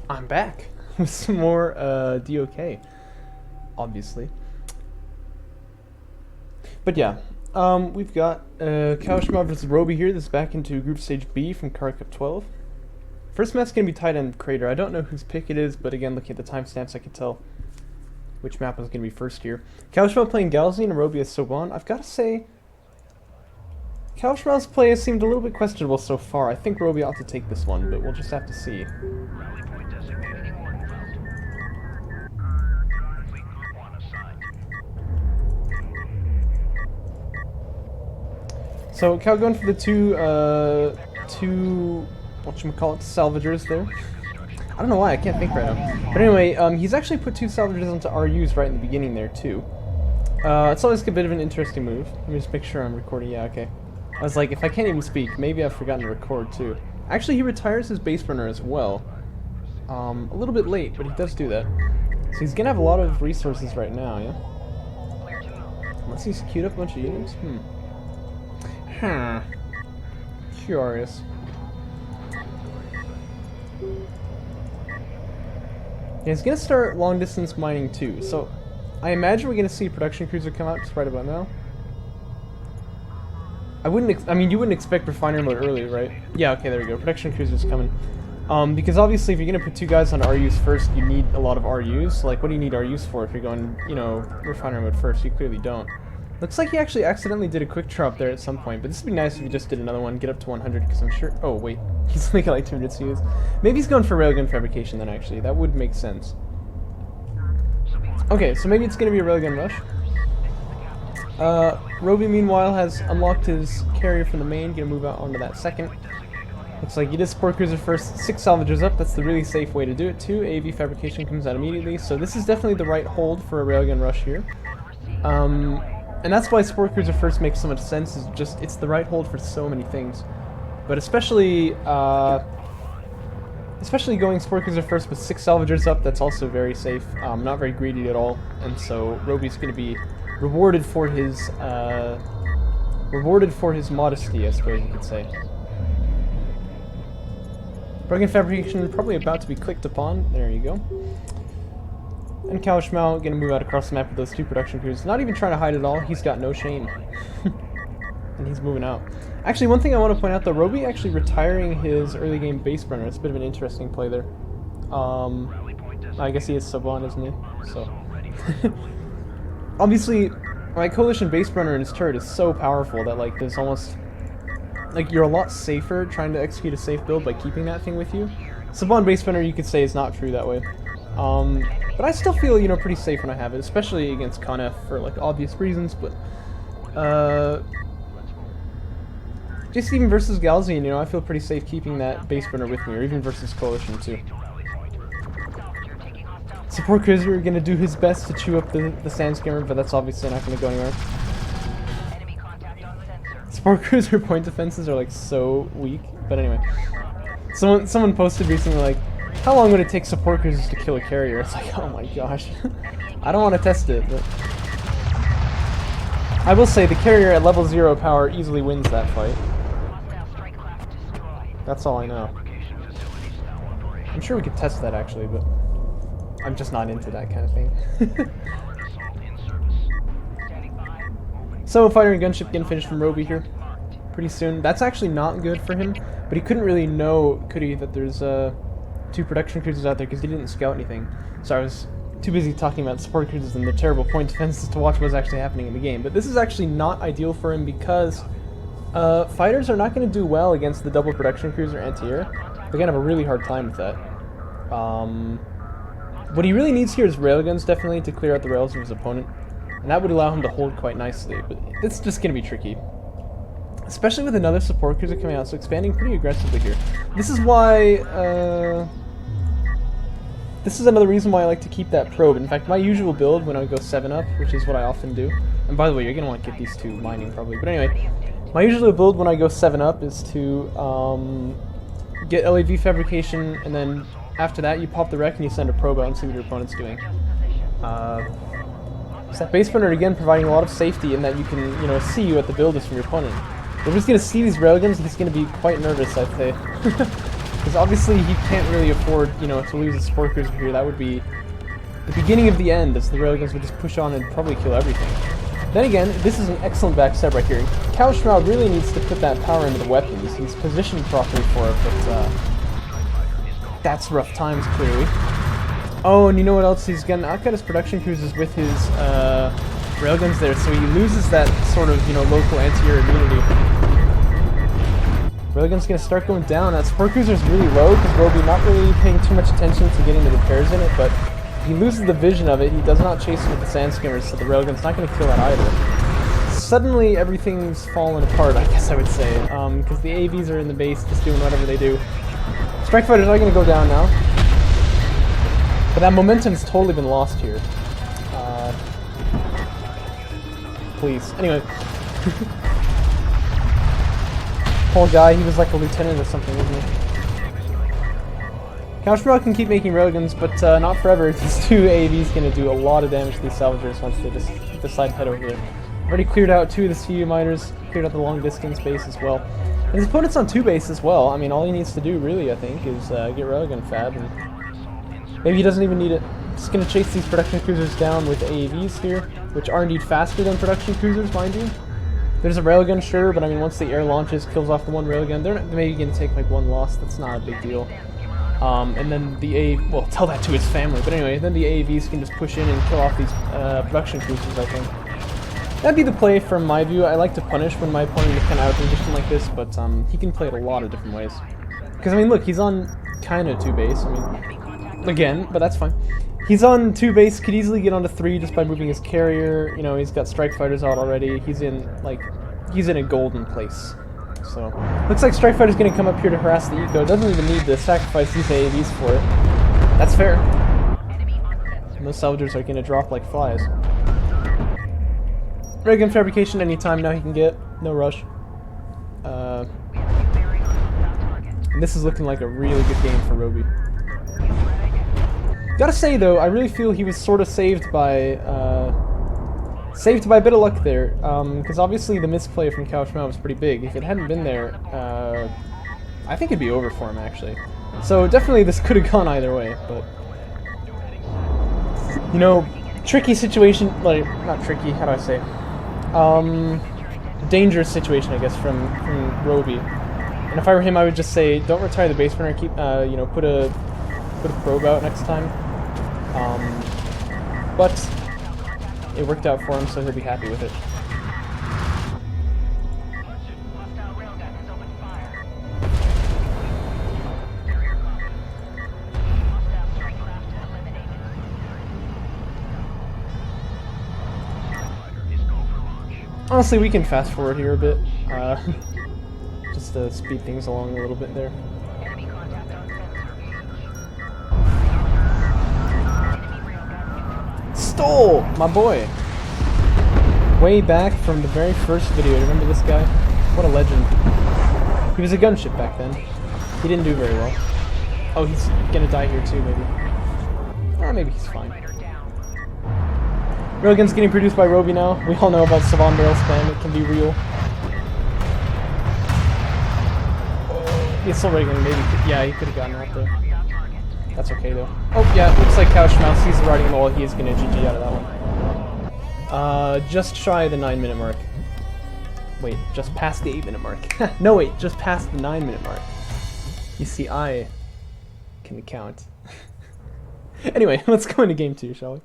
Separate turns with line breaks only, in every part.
I'm back with some more DOK, obviously. But yeah, we've got cowofschmau versus RoBeY here. This is back into Groupstage B from Kharak Cup 12. First map's going to be tight end Crater. I don't know whose pick it is, but again, looking at the timestamps, I could tell which map was going to be first here. cowofschmau playing Galzine and RoBeY as Soban. I've got to say, cowofschmau's play has seemed a little bit questionable so far. I think RoBeY ought to take this one, but we'll just have to see. So Cow going for the two whatchamacallit, salvagers there. I don't know why, I can't think right now. But anyway, he's actually put two salvagers onto RUs right in the beginning there too. It's always a bit of an interesting move. Let me just make sure I'm recording. Yeah, okay. I was like, if I can't even speak, maybe I've forgotten to record too. Actually, he retires his base runner as well. A little bit late, but he does do that. So he's gonna have a lot of resources right now, yeah? Unless he's queued up a bunch of units? Curious. Yeah, he's gonna start long distance mining too, so I imagine we're gonna see a production cruiser come out just right about now. I mean, you wouldn't expect refinery mode early, right? Yeah, okay, there we go. Production cruiser's coming. Because obviously if you're gonna put two guys on RUs first, you need a lot of RUs. Like, what do you need RUs for if you're going, you know, refinery mode first? You clearly don't. Looks like he actually accidentally did a quick drop there at some point, but this would be nice if he just did another one, get up to 100, because I'm sure... Oh, wait. He's only got like 2 minutes to use. Maybe he's going for railgun fabrication then, actually. That would make sense. Okay, so maybe it's going to be a railgun rush. RoBeY, meanwhile, has unlocked his carrier from the main, going to move out onto that second. Looks like he did support cruiser first, 6 salvagers up. That's the really safe way to do it, too. AV fabrication comes out immediately, so this is definitely the right hold for a railgun rush here. And that's why Sport Cruiser first makes so much sense, is just, it's the right hold for so many things. But especially going Sport Cruiser first with 6 salvagers up, that's also very safe, not very greedy at all, and so RoBeY's going to be rewarded for his modesty, I suppose you could say. Broken fabrication probably about to be clicked upon, there you go. And cowofschmau gonna move out across the map with those 2 production crews. Not even trying to hide at all, he's got no shame. And he's moving out. Actually, one thing I want to point out though, RoBeY actually retiring his early game base runner. It's a bit of an interesting play there. I guess he is Soban, isn't he? So. Obviously, my coalition base runner in his turret is so powerful that like there's almost... Like, you're a lot safer trying to execute a safe build by keeping that thing with you. Soban base runner, you could say, is not true that way. But I still feel, you know, pretty safe when I have it, especially against ConF for, like, obvious reasons, but, just even versus Galzine, you know, I feel pretty safe keeping that base burner with me, or even versus Coalition, too. Support Cruiser gonna do his best to chew up the sand scammer, but that's obviously not gonna go anywhere. Support Cruiser point defenses are, like, so weak, but anyway. Someone posted recently, like, how long would it take support cruisers to kill a carrier? It's like, oh my gosh. I don't want to test it, but... I will say the carrier at level 0 power easily wins that fight. That's all I know. I'm sure we could test that actually, but... I'm just not into that kind of thing. So, fighter and gunship getting finished from RoBeY here. Pretty soon. That's actually not good for him, but he couldn't really know, could he, that there's, 2 production cruisers out there because he didn't scout anything. So I was too busy talking about support cruisers and the terrible point defenses to watch what's actually happening in the game. But this is actually not ideal for him because fighters are not going to do well against the double production cruiser anti-air. They're going to have a really hard time with that. What he really needs here is railguns, definitely, to clear out the rails of his opponent. And that would allow him to hold quite nicely, but it's just going to be tricky. Especially with another support cruiser coming out, so expanding pretty aggressively here. This is why, this is another reason why I like to keep that probe. In fact, my usual build when I go 7-up, which is what I often do, and by the way, you're going to want to get these 2 mining probably, but anyway, my usual build when I go 7-up is to get LAV fabrication, and then after that you pop the wreck and you send a probe out and see what your opponent's doing. So that base runner again providing a lot of safety in that you can, you know, see what the build is from your opponent. We're just going to see these railguns and he's going to be quite nervous, I'd say. Because obviously he can't really afford, you know, to lose a support cruiser here. That would be the beginning of the end, as the railguns would just push on and probably kill everything. Then again, this is an excellent backstab right here. cowofschmau really needs to put that power into the weapons. He's positioned properly for it, but that's rough times, clearly. Oh, and you know what else? He's gonna outcut his production cruisers with his railguns there, so he loses that sort of, you know, local anti-air immunity. Railgun's gonna start going down. That support cruiser's really low because RoBeY not really paying too much attention to getting the repairs in it, but he loses the vision of it. He does not chase it with the sand skimmers, so the railgun's not gonna kill that either. Suddenly everything's fallen apart, I guess I would say, because the AVs are in the base just doing whatever they do. Strike fighters are gonna go down now, but that momentum's totally been lost here. Please. Anyway. Poor guy, he was like a lieutenant or something, wasn't he? cowofschmau can keep making railguns, but not forever. These two AVs gonna do a lot of damage to these salvagers once they just decide to head over there. Already cleared out 2 of the CU miners, cleared out the long distance base as well. And his opponent's on 2 base as well. I mean, all he needs to do really, I think, is get railgun fab, and maybe he doesn't even need it. Just gonna chase these production cruisers down with AAVs here, which are indeed faster than production cruisers, mind you. There's a railgun, sure, but I mean, once the air launches, kills off the one railgun, they're maybe gonna take like 1 loss. That's not a big deal. And then the well, tell that to his family. But anyway, then the AAVs can just push in and kill off these production cruisers, I think. That'd be the play from my view. I like to punish when my opponent is kind of out of position like this, but he can play it a lot of different ways. Because, I mean, look, he's on kind of 2 base. I mean, again, but that's fine. He's on 2 base, could easily get onto 3 just by moving his carrier. You know, he's got strike fighters out already. He's in a golden place. So, looks like strike fighter's gonna come up here to harass the eco. Doesn't even need to sacrifice these AAVs for it. That's fair. And those salvagers are gonna drop like flies. Railgun fabrication anytime now he can get. No rush. And this is looking like a really good game for RoBeY. Gotta say though, I really feel he was sort of saved by a bit of luck there, because obviously the misplay from cowofschmau was pretty big. If it hadn't been there, I think it'd be over for him actually. So definitely this could have gone either way, but you know, tricky situation, like, not tricky, how do I say? Dangerous situation, I guess, from RoBeY. And if I were him, I would just say, don't retire the base runner, keep, you know, put a probe out next time. But it worked out for him, so he'll be happy with it. Honestly, we can fast forward here a bit, just to speed things along a little bit there. Stole! My boy! Way back from the very first video, remember this guy? What a legend. He was a gunship back then. He didn't do very well. Oh, he's gonna die here too, maybe. Or maybe he's fine. Railgun's getting produced by RoBeY now. We all know about Savon barrel spam, it can be real. The assault railgun maybe, yeah, he could have gotten out there. That's okay though. Oh yeah, looks like cowofschmau sees the writing on the wall, he is gonna GG out of that one. Just shy of the 9-minute mark. Wait, just past the 8-minute mark. No wait, just past the 9-minute mark. You see, I can count. Anyway, let's go into game 2, shall we?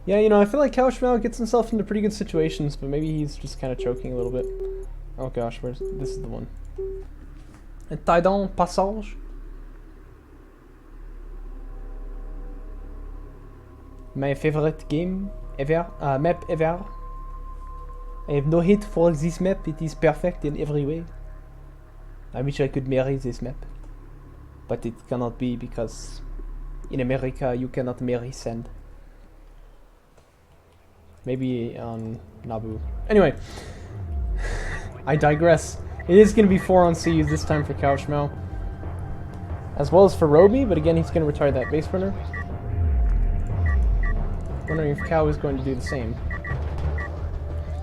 Yeah, you know, I feel like cowofschmau gets himself into pretty good situations, but maybe he's just kind of choking a little bit. Oh gosh, this is the one. Un Tidon Passage. My favorite game ever, map ever. I have no hate for this map, it is perfect in every way. I wish I could marry this map. But it cannot be because in America you cannot marry sand. Maybe on Naboo. Anyway, I digress. It is going to be 4 on CUs this time for cowofschmau, as well as for RoBeY, but again he's going to retire that base runner. Wondering if Cow is going to do the same.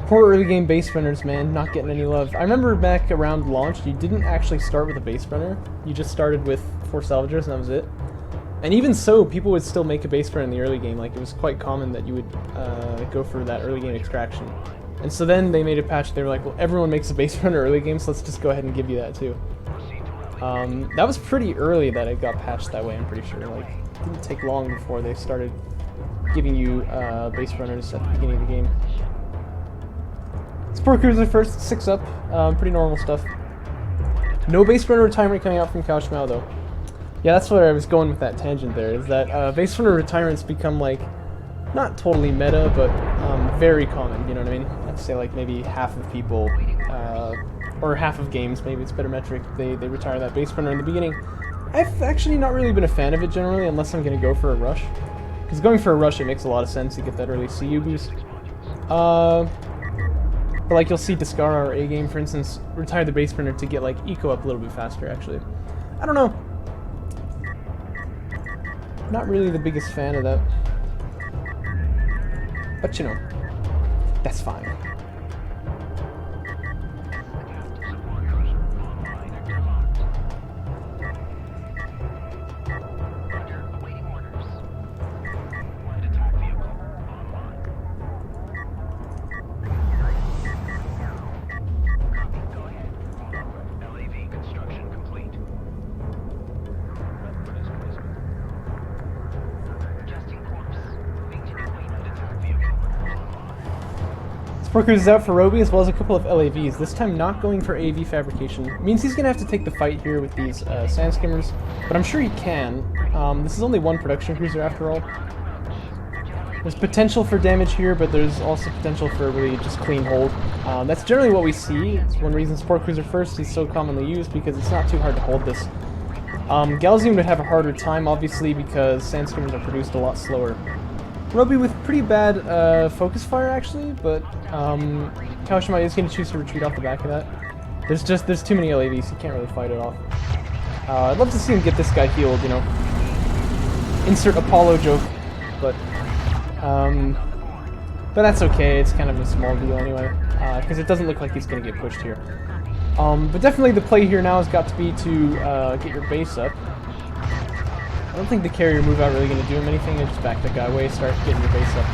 Poor early game base runners, man, not getting any love. I remember back around launch, you didn't actually start with a base runner. You just started with 4 salvagers and that was it. And even so, people would still make a base runner in the early game. Like, it was quite common that you would go for that early game extraction. And so then they made a patch, they were like, well, everyone makes a base runner early game, so let's just go ahead and give you that too. That was pretty early that it got patched that way, I'm pretty sure. Like, it didn't take long before they started giving you base runners at the beginning of the game. Sport Cruiser first, 6 up, pretty normal stuff. No base runner retirement coming out from cowofschmau though. Yeah, that's where I was going with that tangent there, is that base runner retirements become like, not totally meta, but very common, you know what I mean? I'd say like maybe half of people, or half of games, maybe it's a better metric, they retire that base runner in the beginning. I've actually not really been a fan of it generally, unless I'm going to go for a rush. Because going for a rush, it makes a lot of sense to get that early CU boost. But like you'll see Discara or A-Game, for instance, retire the base runner to get like eco up a little bit faster, actually. I don't know. Not really the biggest fan of that. But you know, that's fine. Sport Cruiser is out for RoBeY as well as a couple of LAVs, this time not going for AV fabrication. It means he's going to have to take the fight here with these sand skimmers, but I'm sure he can. This is only one production cruiser after all. There's potential for damage here, but there's also potential for a really just clean hold. That's generally what we see. It's one reason Sport Cruiser first is so commonly used, because it's not too hard to hold this. Galzium would have a harder time, obviously, because sand skimmers are produced a lot slower. RoBeY with pretty bad focus fire, actually, but cowofschmau is going to choose to retreat off the back of that. There's too many LAVs, you can't really fight it off. I'd love to see him get this guy healed, you know. Insert Apollo joke, but that's okay, it's kind of a small deal anyway, because it doesn't look like he's going to get pushed here. But definitely the play here now has got to be to get your base up. I don't think the carrier move out really going to do him anything, and just back that guy away, start getting your base up.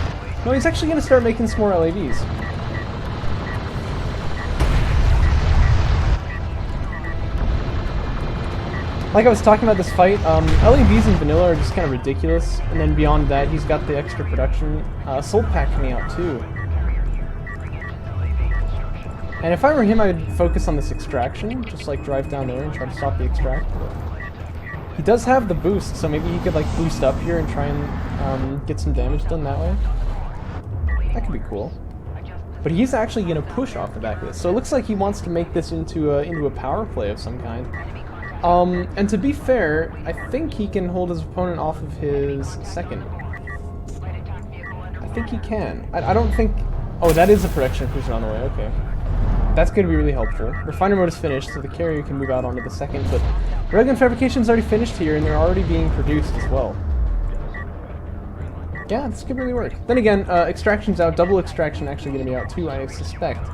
No, he's actually going to start making some more LAVs. Like I was talking about this fight, LAVs in vanilla are just kind of ridiculous, and then beyond that, he's got the extra production. Soul Pack coming out too. And if I were him, I would focus on this extraction, just like drive down there and try to stop the extract. He does have the boost, so maybe he could like boost up here and try and get some damage done that way. That could be cool. But he's actually going to push off the back of this, so it looks like he wants to make this into a power play of some kind. And to be fair, I think he can hold his opponent off of his second. I think he can. I don't think... Oh, that is a production cruiser on the way, okay. That's going to be really helpful. Refiner mode is finished, so the carrier can move out onto the second, but railgun fabrication's already finished here, and they're already being produced as well. Yeah, this could really work. Then again, extraction's out. Double extraction actually going to be out too, I suspect.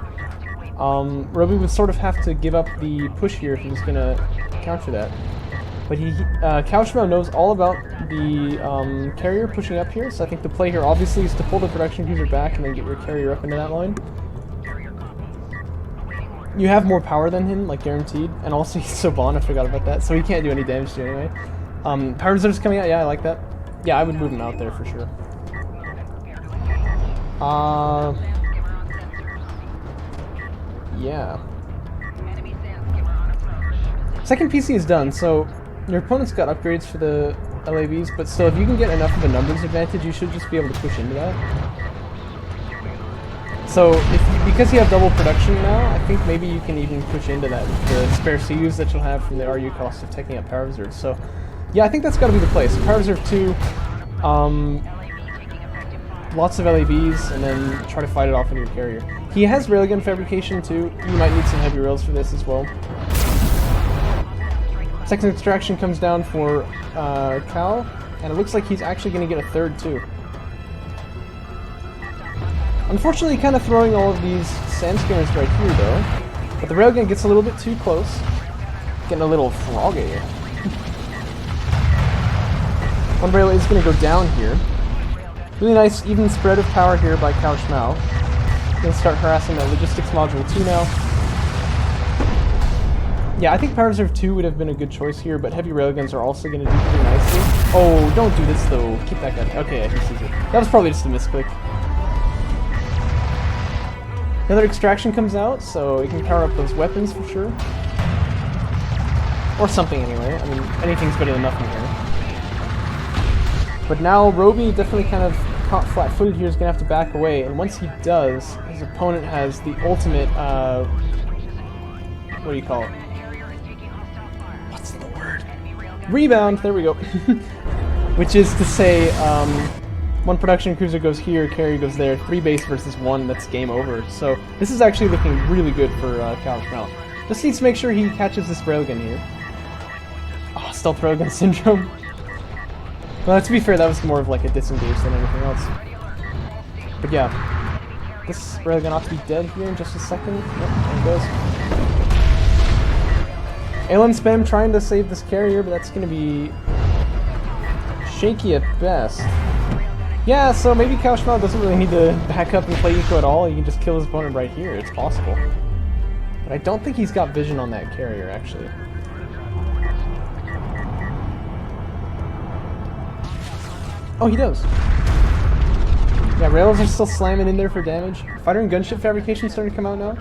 RoBeY would sort of have to give up the push here if he was going to counter that. But cowofschmau knows all about the carrier pushing up here, so I think the play here obviously is to pull the production cruiser back and then get your carrier up into that line. You have more power than him, like guaranteed, and also he's Soban, I forgot about that, so he can't do any damage to you anyway. Power reserve's coming out, yeah, I like that. Yeah, I would move him out there for sure. Yeah. Second PC is done, so your opponent's got upgrades for the LAVs, but still, if you can get enough of a numbers advantage, you should just be able to push into that. So, because you have double production now, I think maybe you can even push into that with the spare CUs that you'll have from the RU cost of taking up Power Reserve. So, yeah, I think that's got to be the play. So, Power Reserve 2, lots of LAVs, and then try to fight it off into your carrier. He has railgun fabrication too. You might need some heavy rails for this as well. Second extraction comes down for Cow, and it looks like he's actually going to get a third too. Unfortunately, kind of throwing all of these sand skimmers right here, though. But the railgun gets a little bit too close. Getting a little froggy. One rail is going to go down here. Really nice even spread of power here by cowofschmau. Going to start harassing that logistics module 2 now. Yeah, I think Power Reserve 2 would have been a good choice here, but heavy railguns are also going to do pretty nicely. Oh, don't do this though. Keep that guy. Okay, he sees it. That was probably just a misclick. Another extraction comes out, so we can power up those weapons for sure. Or something anyway. I mean, anything's better than nothing here. But now RoBeY definitely kind of caught flat-footed here, is going to have to back away, and once he does, his opponent has the ultimate, what do you call it? What's the word? Rebound! There we go. Which is to say, one production cruiser goes here, carrier goes there, 3 base versus 1, that's game over. So this is actually looking really good for cowofschmau. Just needs to make sure he catches this railgun here. Oh, stealth railgun syndrome. Well, to be fair, that was more of like a disengage than anything else. But yeah, this railgun ought to be dead here in just a second. Yep, there it goes. ALM spam trying to save this carrier, but that's going to be shaky at best. Yeah, so maybe cowofschmau doesn't really need to back up and play eco at all. He can just kill his opponent right here. It's possible. But I don't think he's got vision on that carrier, actually. Oh, he does. Yeah, rails are still slamming in there for damage. Fighter and gunship fabrication starting to come out now.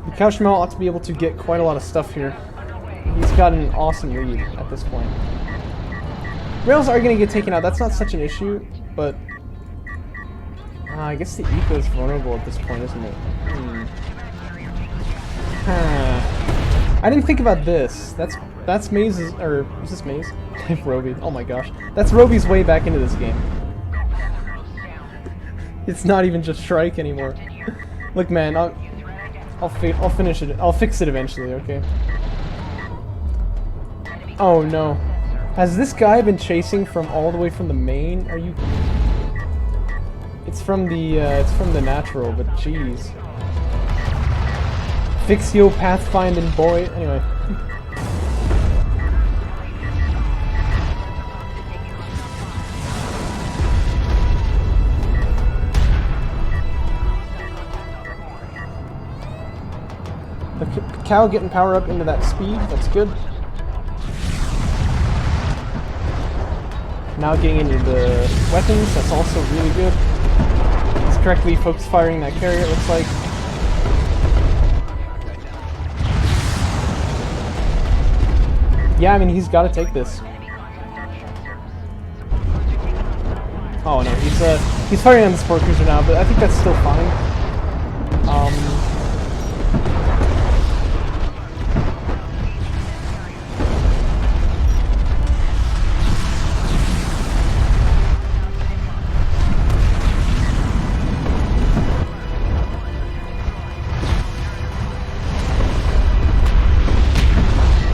The cowofschmau ought to be able to get quite a lot of stuff here. He's got an awesome lead at this point. Rails are going to get taken out. That's not such an issue, but I guess the eco is vulnerable at this point, isn't it? I didn't think about this. That's Maze's, or is this Maze? RoBeY. Oh my gosh, that's RoBeY's way back into this game. It's not even just Shrike anymore. Look, man, I'll finish it. I'll fix it eventually. Okay. Oh no. Has this guy been chasing from all the way from the main? Are you? It's from the natural, but jeez. Fixio pathfinding boy. Anyway. The cow getting power up into that speed. That's good. Now getting into the weapons, that's also really good. He's correctly focus firing that carrier, it looks like. Yeah, I mean, he's got to take this. Oh no, he's firing on the support cruiser now, but I think that's still fine.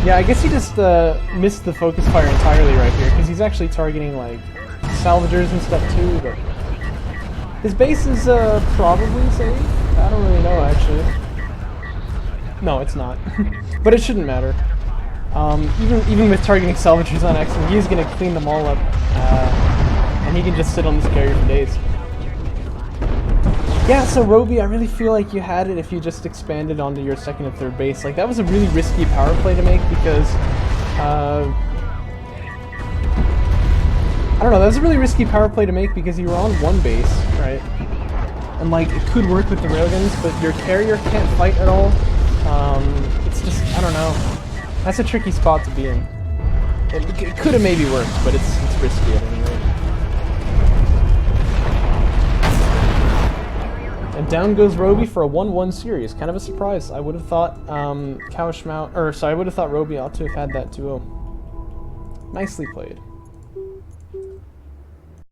Yeah, I guess he just missed the focus fire entirely right here, because he's actually targeting, like, salvagers and stuff too, but his base is probably safe? I don't really know, actually. No, it's not. But it shouldn't matter. Even with targeting salvagers on accident, he's going to clean them all up, and he can just sit on this carrier for days. Yeah, so RoBeY, I really feel like you had it if you just expanded onto your second and third base. Like, that was a really risky power play to make because, I don't know, that was a really risky power play to make because you were on one base, right? And, like, it could work with the railguns, but your carrier can't fight at all. It's just, I don't know. That's a tricky spot to be in. It could have maybe worked, but it's risky at any rate. And down goes RoBeY for a 1-1 series. Kind of a surprise. I would have thought I would have thought RoBeY ought to have had that 2-0. Nicely played.